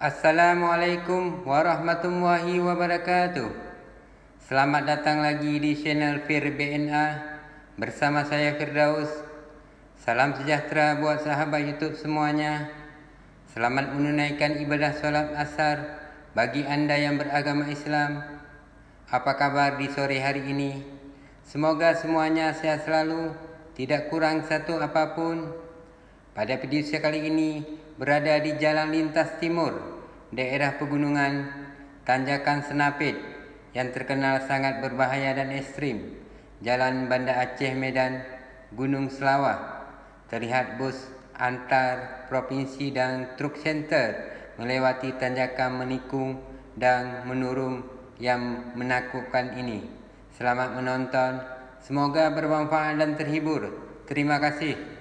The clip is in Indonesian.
Assalamualaikum warahmatullahi wabarakatuh. Selamat datang lagi di channel Fir BNA bersama saya Firdaus. Salam sejahtera buat sahabat YouTube semuanya. Selamat menunaikan ibadah solat asar bagi anda yang beragama Islam. Apa kabar di sore hari ini? Semoga semuanya sehat selalu, tidak kurang satu apapun. Pada video saya kali ini berada di Jalan Lintas Timur, daerah pegunungan Tanjakan Senapit yang terkenal sangat berbahaya dan ekstrim. Jalan Banda Aceh Medan Gunung Selawah. Terlihat bus antar provinsi dan truk center melewati tanjakan menikung dan menurun yang menakutkan ini. Selamat menonton, semoga bermanfaat dan terhibur. Terima kasih.